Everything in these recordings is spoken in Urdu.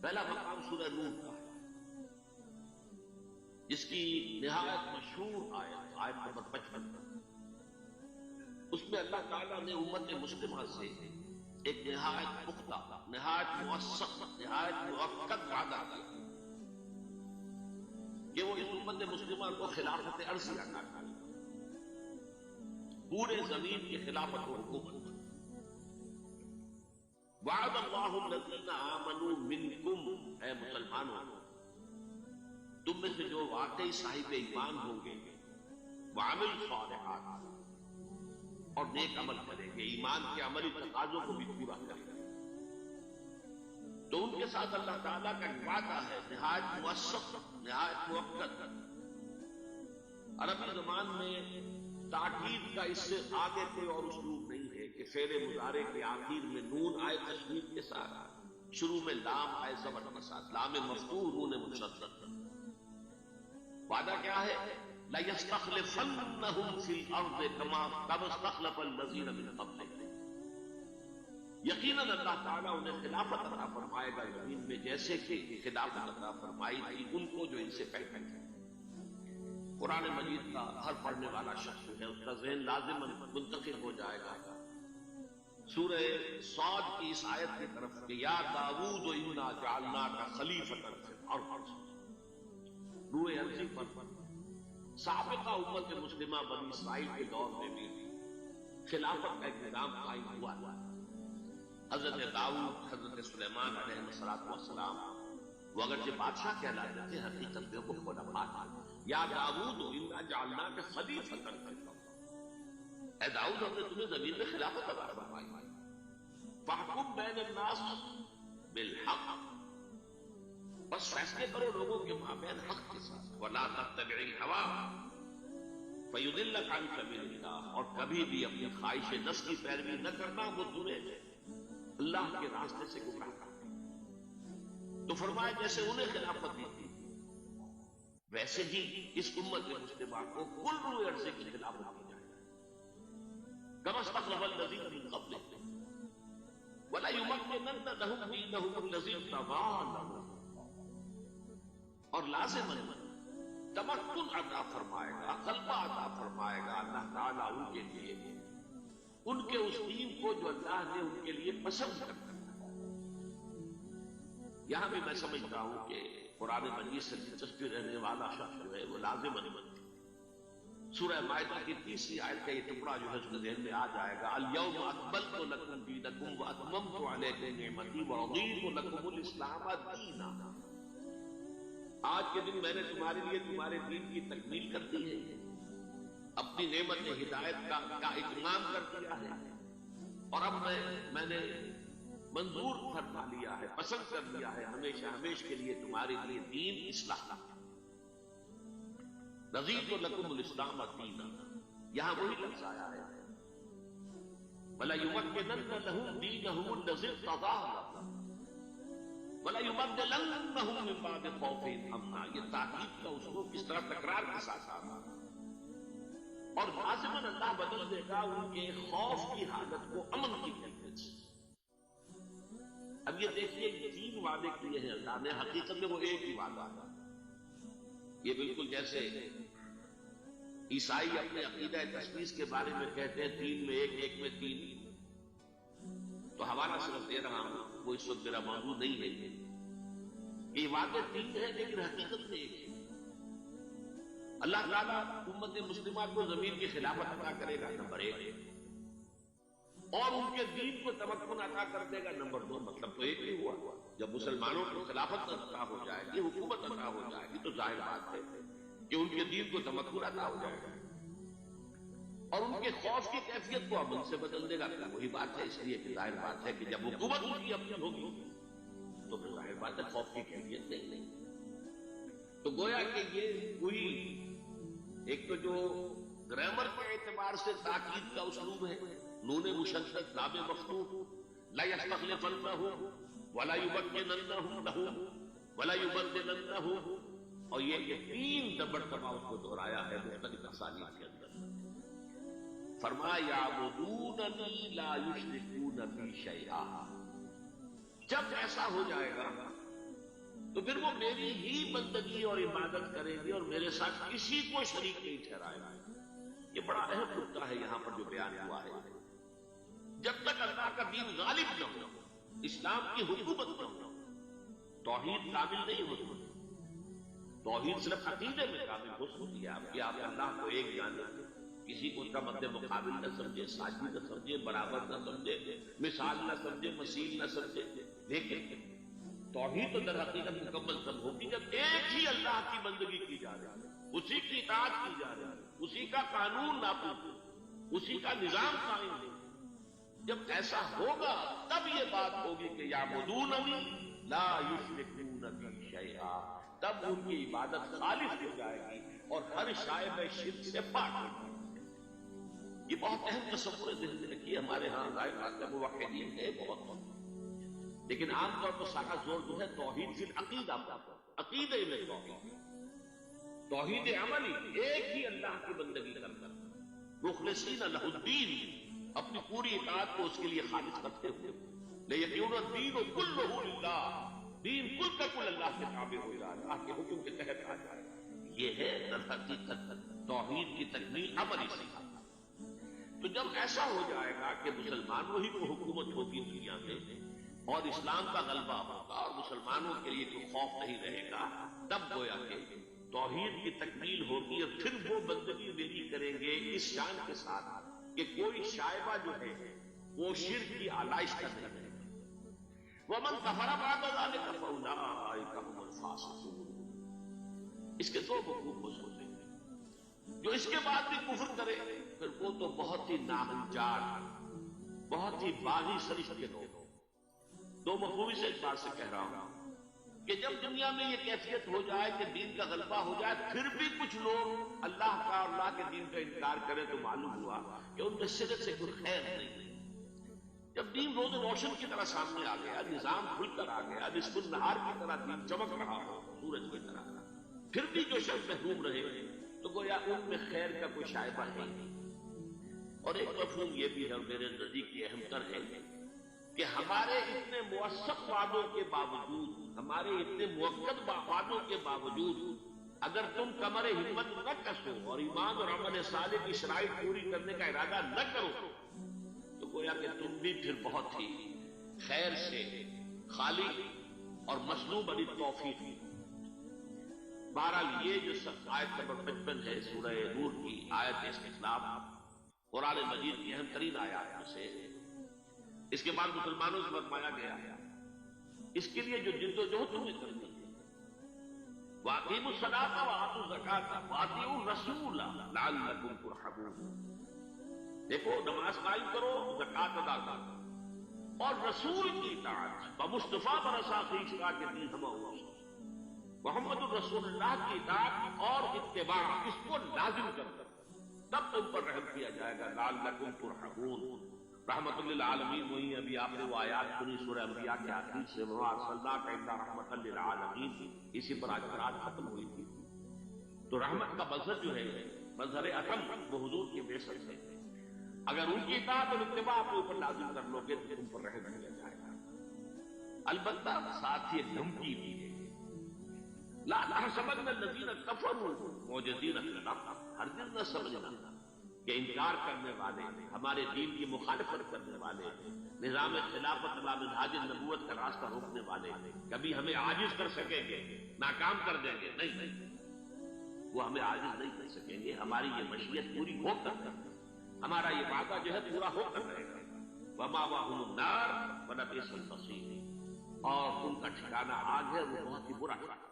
پہلا مقام سورہ نور کا ہے، جس کی نہایت مشہور آیت نمبر 55، اس میں اللہ تعالیٰ نے امت مسلمہ سے ایک نہایت پختہ، نہایت موثق، نہایت مؤکد وعدہ کیا کہ وہ اس امت مسلمہ کو خلافت عرضی عطا کرے، پورے زمین کی خلافت و حکومت۔ وعد اللہ الذین آمنوا منکم، اے مسلمانوں تم میں سے جو واقعی صاحب ایمان ہوں گے، وعملوا الصالحات، اور نیک عمل کریں گے، ایمان کے عملی تقاضوں کو بھی پورا کریں گے، تو ان کے ساتھ اللہ تعالیٰ کا وعدہ ہے نہایت موثق، نہایت مؤکد۔ عربی زبان میں تاکید کا اس سے آگے کوئی اور اسلوب نہیں ہے کہ فعل مضارع کے آخر میں نون آئے تشدید کے ساتھ، شروع میں لام آئے زبر کے ساتھ، لام مفتوح نون مشدد۔ وعدہ کیا ہے؟ لَيَسْتَخْلِفَنَّهُمْ فِي الْأَرْضِ كَمَا اسْتَخْلَفَ الَّذِينَ مِن قَبْلِهِمْ، یقیناً اللہ تعالیٰ انہیں خلافت عطا فرمائے گا زمین میں، جیسے کہ خلافت عطا فرمائی تھی ان کو جو ان سے پہلے تھے۔ قرآن مجید کا ہر پڑھنے والا شخص ہے اس کا ذہن لازماً منتقل ہو جائے گا سورہ صاد کی اس آیت کی طرف کہ یا داؤد انا جعلناک خلیفۃ فی الارض۔ روح ارضی پر سابقہ امت مسلمہ بنی اسرائیل کے دور میں بھی خلافت کا ایک نظام قائم ہوا۔ حضرت داؤد، حضرت سلیمان علیہ السلام وہ اگرچہ بادشاہ کہلاتے تھے، حقیقت میں وہ خلفاء تھے۔ یا داؤد انا جعلناک خلیفۃ فی الارض، اے داؤد ہم نے تمہیں زمین میں خلافت عطا فرمائی، فاحکم بین الناس بالحق، بس فیصلے کرو لوگوں کے مابین حق کے ساتھ، ولا تتبع الہوی فیضلک عن سبیل اللہ، اور کبھی بھی اپنی خواہش نفس کی پیروی نہ کرنا، وہ تمہیں اللہ کے راستے سے گمراہ کرے۔ تو فرمایا جیسے انہیں خلافت دی تھی ویسے ہی اس امت مسلمہ کو کل روح عرضے کی خلافت دی جائے، كما استخلف الذين من قبلهم وَلَيُمَكِّنَنَّ لَهُمْ دِينَهُمُ الَّذِي ارْتَضَىٰ لَهُمْ، اور لازماً تمکن عطا فرمائے گا، غلبہ عطا فرمائے گا اللہ تعالیٰ ان کے لیے، ان کے اس دین کو جو اللہ نے ان کے لیے پسند کرتا ہے۔ یہاں بھی میں سمجھتا ہوں کہ قرآن مجید سے دلچسپی رہنے والا شخص جو ہے وہ لازماً سورہ مائدہ کی 30 آیت کا یہ ٹکڑا جو ہے اس کے ذہن میں آ جائے گا، اليوم اکملت لکم دینکم واتممت علیکم نعمتی ورضیت لکم الاسلام دینا، آج کے دن میں نے تمہارے لیے تمہارے دین کی تکمیل کر دی ہے، اپنی نعمت ہدایت کا اتمام کر دیا ہے، اور اب میں نے منظور فرما لیا ہے، پسند کر لیا ہے ہمیشہ ہمیش کے لیے تمہارے لیے دین اصلاح کا، رضیت لکم الاسلام دینا، یہاں وہی لفظ آیا ہے وَلَيُمَكِّنَنَّ لَهُمْ دِينَهُمُ الَّذِي ارْتَضَىٰ لَهُمْ وَلَيُبَدِّلَنَّهُمْ مِن بَعْدِ خَوْفِهِمْ أَمْنًا، یہ تاکید کا اسلوب کس طرح تکرار کے ساتھ آتا ہے، اور لازماً اللہ بدل دے گا ان کے خوف کی حالت کو امن کی کیفیت سے۔ اب یہ دیکھیے 3 وعدے کیے ہیں اللہ نے، حقیقت میں وہ ایک ہی وعدہ ہے۔ یہ بالکل جیسے عیسائی اپنے عقیدہ تثلیث کے بارے میں کہتے ہیں 3 میں 1، 1 میں 3، تو حوالہ صرف دے رہا ہوں، وہ اس وقت میرا موضوع نہیں ہے کہ یہ وعدے 3 ہیں لیکن حقیقت میں ایک ہے۔ اللہ تعالیٰ امت مسلمہ کو زمین کی خلافت عطا کرے گا نمبر 1، اور ان کے دین کو تمکن عطا کر دے گا نمبر 2۔ مطلب تو ایک ہی ہوا، جب مسلمانوں کو خلافت عطا ہو جائے گی، حکومت عطا ہو جائے گی، تو ظاہر بات ہے کہ ان کے دین کو تمکن عطا ہو جائے گا، اور ان کے خوف کی کیفیت کو امن سے بدل دے گا۔ وہی بات ہے، اس لیے کہ ظاہر بات ہے کہ جب حکومت ان کی اپنی ہوگی تو پھر ظاہر بات ہے خوف کی کیفیت نہیں۔ تو گویا کہ یہ کوئی ایک تو جو گرامر کے اعتبار سے تاکید کا اسلوب ہے، نون مشدد لام مفتوح، لَيَسْتَخْلِفَنَّهُمْ وَلَيُمَكِّنَنَّهُمْ لَهُمْ وَلَيُبَدِّلَنَّهُمْ، اور یہ کہ 3 دبڑ اس کو دہرایا ہے مختلف اسالیب کے اندر۔ فرمایا یعبدوننی لا یشرکون بی شیئا، جب ایسا ہو جائے گا تو پھر وہ میری ہی بندگی اور عبادت کرے گی اور میرے ساتھ کسی کو شریک نہیں ٹھہرائے گا. یہ بڑا اہم نقطہ ہے یہاں پر جو بیان ہوا ہے. جب تک اللہ کا دین غالب نہ ہو، اسلام کی حکومت نہ ہو، توحید کامل نہیں ہوتی. توحید صرف عقیدے میں کامل ہو سکتی ہے کہ آپ اللہ کو ایک جانیں، کسی کو کا مد مقابل نہ سمجھے، ساجی نہ سمجھے، برابر نہ سمجھے، مثال نہ سمجھے، مثیل نہ سمجھے. لیکن توحید تو در حقیقت مکمل تب ہوگی جب ایک ہی اللہ کی بندگی کی جا رہی ہے، اسی کی اطاعت کی جا رہی ہے، اسی کا قانون نافذ، اسی کا نظام قائم ہے. جب ایسا ہوگا تب یہ بات ہوگی کہ یعبدوننی لا یشرکون بی شیئا، تب ان کی عبادت خالص ہو جائے گی اور ہر شائبہ شرک سے پاک ہو جائے گی. یہ بہت اہم تصور ذہن میں رکھیے. ہمارے ہاں ظاہر موحدین ہے بہت، لیکن عام طور پر سارا زور جو ہے توحید فی العقیدہ پر، عقیدے میں توحید عملی، ایک ہی اللہ کی بندگی کرنا، مخلصین لہ الدین، اپنی پوری اطاعت کو اس کے لیے خالص کرتے ہوئے، لیکن الدین کلہ للہ، دین کل کا کل اللہ کے تابع ہو جائے، اللہ کے حکم کے تحت آ جائے. یہ ہے در حقیقت توحید کی تکمیل عملی سے. تو جب ایسا ہو جائے گا کہ مسلمانوں ہی کو حکومت ہوگی دنیا میں اور اسلام کا غلبہ ہوگا اور مسلمانوں کے لیے کوئی خوف نہیں رہے گا، تب گویا کہ توحید کی تکمیل ہوگی اور پھر وہ بندگی میری کریں گے اس شان کے ساتھ کہ کوئی شائبہ جو ہے وہ شرک کی آلائش کا نہیں رہے گا. وَمَنْ كَفَرَ بَعْدَ ذَلِكَ فَأُولَٰئِكَ هُمُ الْفَاسِقُونَ. اس کے دو مفہوم کو سوچیں گے. جو اس کے بعد بھی کفر کرے پھر وہ تو بہت ہی ناہنجار، بہت ہی باغی سرشت کے لوگ. دو مفہومی سے اس بات سے کہہ رہا ہوں کہ جب دنیا میں یہ کیفیت ہو جائے کہ دین کا غلبہ ہو جائے پھر بھی کچھ لوگ اللہ کا اور اللہ کے دین کا انکار کریں تو معلوم ہوا کہ ان کے سرے سے کوئی خیر نہیں. جب دین روز روشن کی طرح سامنے آ گیا، نظام کھل کر آ گیا، نصف النہار کی طرح دین چمک رہا ہو سورج کی طرح، پھر بھی جو شخص محروم رہے تو گویا ان میں خیر کا کوئی شائبہ ہے نہیں. اور ایک مفہوم یہ بھی ہے اور میرے نزدیک یہ اہم تر ہے کہ ہمارے اتنے موثق وعدوں کے باوجود، ہمارے اتنے موقت وعدوں کے باوجود اگر تم کمر ہمت نہ کسو اور ایمان اور عمل صالح کی شرائط پوری کرنے کا ارادہ نہ کرو تو گویا کہ تم بھی پھر بہت ہی خیر سے خالی اور مسلوب علی توفیق. بہرحال یہ جو آیت نمبر 55 ہے سورہ نور کی آیت استسلام، قرآن مجید کی اہم ترین آیات میں سے. اس کے بعد مسلمانوں سے فرمایا گیا ہے اس کے لیے جو جد و جہد تمہیں کرنی ہے، وَأَقِیمُوا الصَّلَاةَ وَآتُوا الزَّکَاةَ وَأَطِیعُوا الرَّسُولَ لَعَلَّکُمْ تُرْحَمُونَ. دیکھو نماز قائم کرو، زکات ادا کرو اور رسول کی اطاعت، بمصطفیٰ برسا خیشگاہ کے دین ہما ہوا محمد الرسول اللہ کی اطاعت اور اتباع، اس کو لازم کر تب تم پر رحم کیا جائے گا. لعلکم ترحمون. رحمت للعالمین وہی ابھی آپ نے وہ آیات سنی سورہ انبیاء کے آخر سے، وَمَا أَرْسَلْنَاكَ إِلَّا رَحْمَةً لِلْعَالَمِينَ، اسی پر آج قرآن ختم ہوئی تھی. تو رحمت کا مظہر جو ہے، مظہر اکم وہ حضور کی بعثت ہے. اگر ان کی اطاعت اور اتباع آپ کے اوپر لازم کر لو گے تو تم پر رحم کیا جائے گا. البتہ ساتھ ہی دھمکی بھی ہے، لا تحسبن الذین کفروا معجزین فی الارض. ہرگز نہ سمجھنا کہ انکار کرنے والے، ہمارے دین کی مخالفت کرنے والے، نظام خلافت علی منہاج النبوت کا راستہ روکنے والے کبھی ہمیں عاجز کر سکیں گے، ناکام کر دیں گے؟ نہیں، وہ ہمیں عاجز نہیں کر سکیں گے. ہماری یہ مشیت پوری ہو کر، ہمارا یہ وعدہ جو ہے پورا ہو کر رہے گا. وَمَأْوَاهُمُ النَّارُ وَلَبِئْسَ الْمَصِيرُ. اور ان کا ٹھکانہ آگ ہے، وہ بہت ہی برا ٹھکانہ.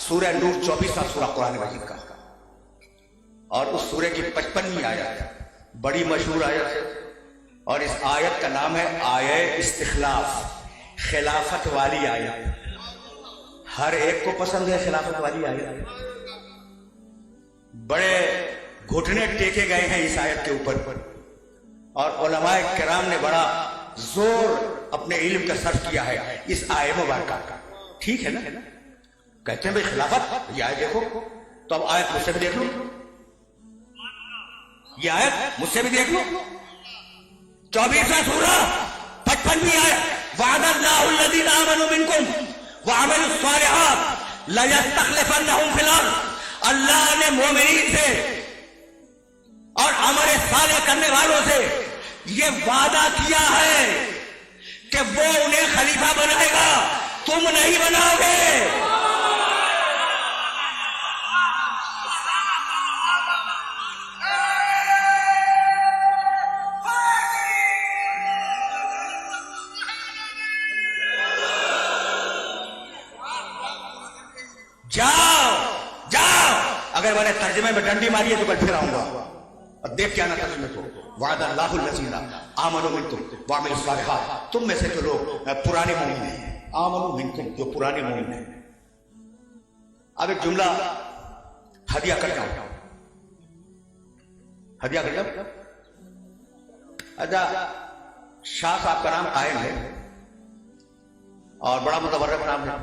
سورہ نور 24واں سورہ قرآن مجید کا، اور اس سورہ کی 55ویں آیت بڑی مشہور آیت ہے، اور اس آیت کا نام ہے آیہ استخلاف، خلافت والی آیت. ہر ایک کو پسند ہے خلافت والی آیت. بڑے گھٹنے ٹیکے گئے ہیں اس آیت کے اوپر، اور علماء کرام نے بڑا زور اپنے علم کا صرف کیا ہے اس آیت مبارکہ کا. ٹھیک ہے نا؟ کہتے ہیں بھائی خلافت، یہ آیت دیکھو تو اب آیت مجھ سے بھی دیکھ لو، یہ آیت مجھ سے بھی دیکھ لو. 24واں سورہ 55ویں آیت، وعد اللہ الذین آمنوا منکم وعملوا الصالحات ليستخلفنهم في الارض. اللہ نے مومنین سے اور عمل صالح کرنے والوں سے یہ وعدہ کیا ہے کہ وہ انہیں خلیفہ بنائے گا، تم نہیں بناؤ گے. جاؤ اگر میں نے ترجمے میں ڈنڈی ماری ہے تو کل پھر آؤں گا اور دیکھ کے آنا ترجمے کو. وعد اللہ الذین آمنوا منکم وعملوا الصالحات. تم میں سے جو لوگ پرانے مومن ہیں، آمنوا منکم جو پرانے مومن ہیں. اب ایک جملہ ہدیہ کرتا ہوں، ہدیہ کرتا ہوں. اچھا، شاہ صاحب کا نام قائم ہے اور بڑا متورق نام ہے،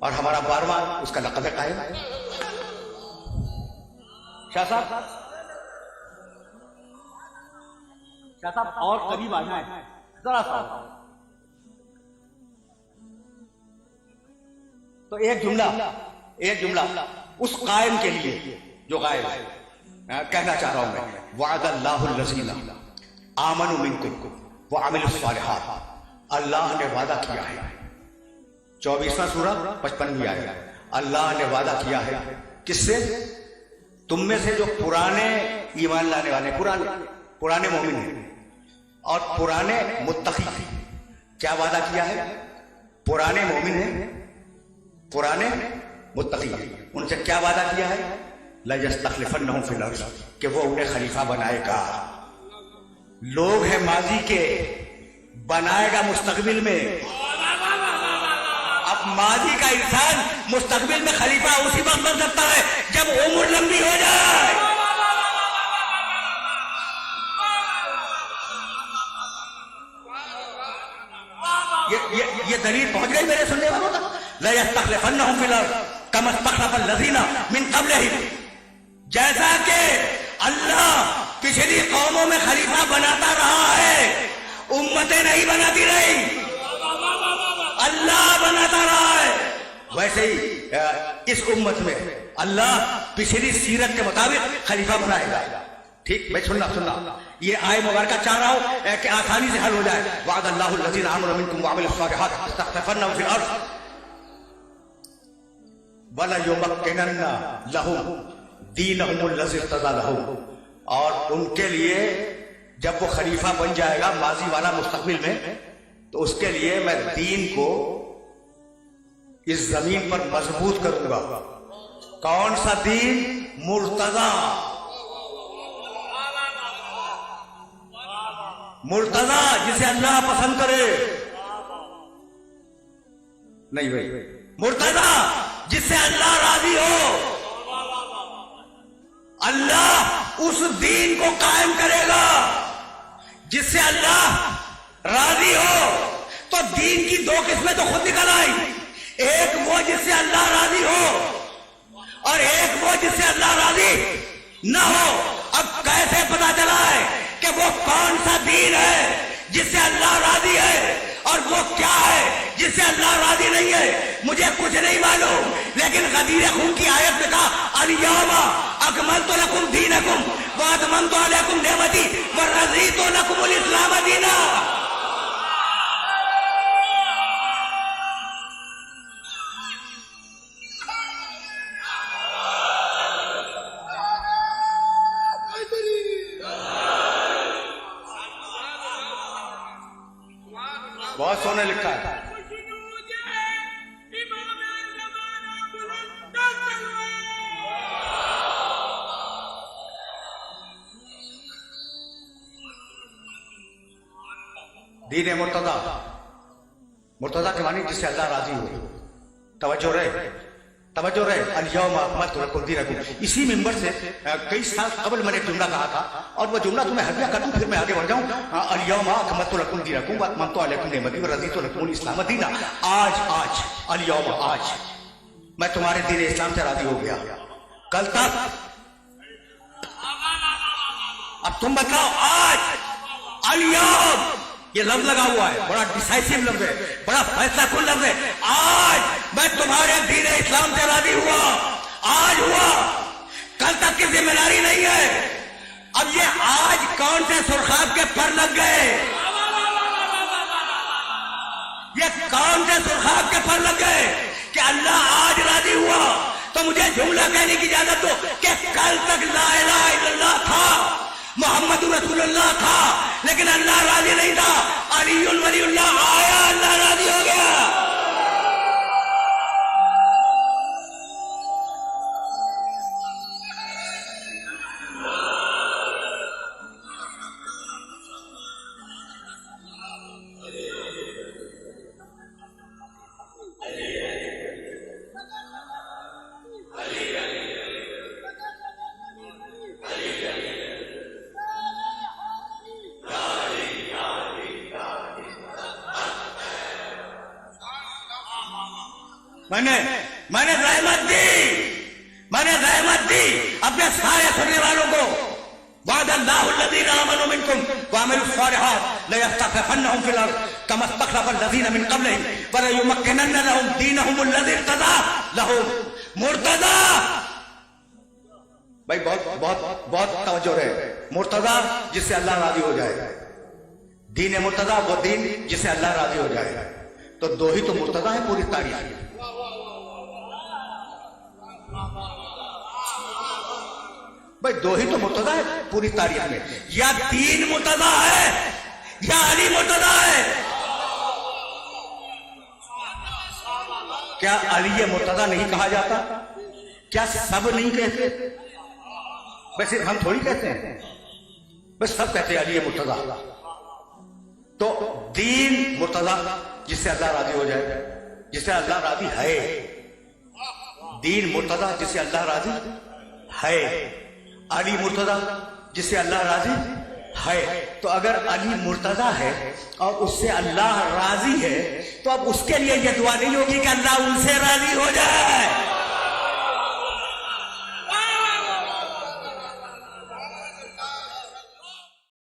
اور ہمارا 12واں اس کا لقب ہے قائم. شاہ صاحب اور قریب آ جائیں ذرا سا. تو ایک جملہ اس قائم کے لیے جو قائم ہے کہنا چاہ رہا ہوں میں. وعد اللہ الذین آمنوا منکم وعملوا الصالحات. اللہ نے وعدہ کیا ہے، 24واں سورہ 55ویں آیت. اللہ نے وعدہ کیا ہے کس سے؟ تم میں سے جو پرانے ایمان لانے والے، پرانے مومن ہیں اور پرانے متقی ہیں. کیا وعدہ کیا ہے؟ پرانے مومن ہیں، پرانے متقی ہیں، ان سے کیا وعدہ کیا ہے؟ لَيَسْتَخْلِفَنَّهُمْ فِي الْأَرْضِ، کہ وہ انہیں خلیفہ بنائے گا. لوگ ہیں ماضی کے، بنائے گا مستقبل میں. اب ماضی کا انسان مستقبل میں خلیفہ اسی وقت بن سکتا ہے جب عمر لمبی ہو جائے. یہ دلیل پہنچ گئی میرے سننے والوں تک. لَيَسْتَخْلِفَنَّهُمْ فِي الْأَرْضِ كَمَا اسْتَخْلَفَ الَّذِينَ مِنْ قَبْلِهِمْ. جیسا کہ اللہ پچھلی قوموں میں خلیفہ بناتا رہا ہے، امتیں نہیں بناتی رہی، اللہ بناتا رہا ہے، ویسے ہی اس امت میں اللہ پچھلی سیرت کے مطابق خلیفہ بنائے گا. ٹھیک بھائی، سننا یہ آئے مبارکہ چاہ رہا ہوں کہ آسانی سے حل ہو جائے. وعد اللہ الذین آمنوا منکم وعملوا الصالحات لَيَسْتَخْلِفَنَّهُمْ فِي الْأَرْضِ وَلَيُمَكِّنَنَّ لَهُمْ دِینَهُمُ الَّذِي ارْتَضَىٰ لَهُمْ. اور ان کے لیے جب وہ خلیفہ بن جائے گا ماضی والا مستقبل میں، تو اس کے لیے میں دین کو اس زمین پر مضبوط کروں گا. کون سا دین؟ مرتضی جسے اللہ پسند کرے. نہیں بھائی، مرتضی جس سے اللہ راضی ہو. اللہ اس دین کو قائم کرے گا جس سے اللہ راضی ہو. تو دین کی دو قسمیں تو خود نکل آئی، ایک وہ جس سے اللہ راضی ہو اور ایک وہ جس سے اللہ راضی نہ ہو. اب کیسے پتا چلا ہے کہ وہ کون سا دین ہے جس سے اللہ راضی ہے اور وہ کیا ہے جس سے اللہ راضی نہیں ہے؟ مجھے کچھ نہیں معلوم، لیکن غدیر خون کی آیت میں کہا الیوم اکملت لکم دینکم واتممت علیکم نعمتی ورضیت لکم الاسلام دینا. بہت سونے لکھا ہے. دین مرتضی کے معنی جس سے اللہ راضی ہو. توجہ رہے الیوم اکملت لکم دینکم. اسی ممبر سے کئی سال قبل میں نے جملہ کہا تھا اور وہ جملہ تمہیں ہدیہ کر دوں پھر میں آگے بڑھ جاؤں. الیوم اکملت لکم دینکم واتممت علیکم نعمتی ورضیت لکم الاسلام دینا. آج الیوم آج میں تمہارے دین اسلام سے راضی ہو گیا. کل تک اب تم بتاؤ آج الیوم یہ لفظ لگا ہوا ہے، بڑا ڈیسائسو لفظ ہے، بڑا فیصلہ کن لفظ ہے. آج میں تمہارے دین اسلام سے راضی ہوا، آج ہوا، کل تک کی ذمہ داری نہیں ہے. اب یہ آج کون سے سرخاب کے پر لگ گئے؟ یہ کون سے سرخاب کے پر لگ گئے کہ اللہ آج راضی ہوا؟ تو مجھے جملہ کہنے کی اجازت دو کہ کل تک لا الہ الا اللہ تھا، محمد رسول اللہ تھا، لیکن اللہ راضی نہیں تھا. علی ولی اللہ آیا، اللہ راضی ہو گیا. میں نے رحمت دی اپنے سارے سننے والوں کو. وعد اللہ الذین آمنوا منکم وعملوا الصالحات لیستخلفنہم فی الارض کما استخلف الذین من قبلہم وليمکنن لهم دینہم الذی ارتضی لهم. مرتضی بھائی بہت توجہ رہے. مرتضی جس سے اللہ راضی ہو جائے، دین مرتضی وہ دین جس سے اللہ راضی ہو جائے. تو دو ہی تو مرتضی ہے پوری تاریخ میں. بھائی دو ہی تو مرتضی ہے پوری تاریخ میں، یا دین مرتضی ہے یا علی مرتضی ہے. کیا علی مرتضی نہیں کہا جاتا؟ کیا سب نہیں کہتے؟ بس صرف ہم تھوڑی کہتے ہیں، بس سب کہتے ہیں علی مرتضی. تو دین مرتضی جس سے اللہ راضی ہو جائے، جس سے اللہ راضی ہے. دین مرتضی جس سے اللہ راضی ہے، علی مرتضی جس سے اللہ راضی ہے. تو اگر علی مرتضی ہے اور اس سے اللہ راضی ہے تو اب اس کے لیے یہ دعا نہیں ہوگی کہ اللہ ان سے راضی ہو جائے.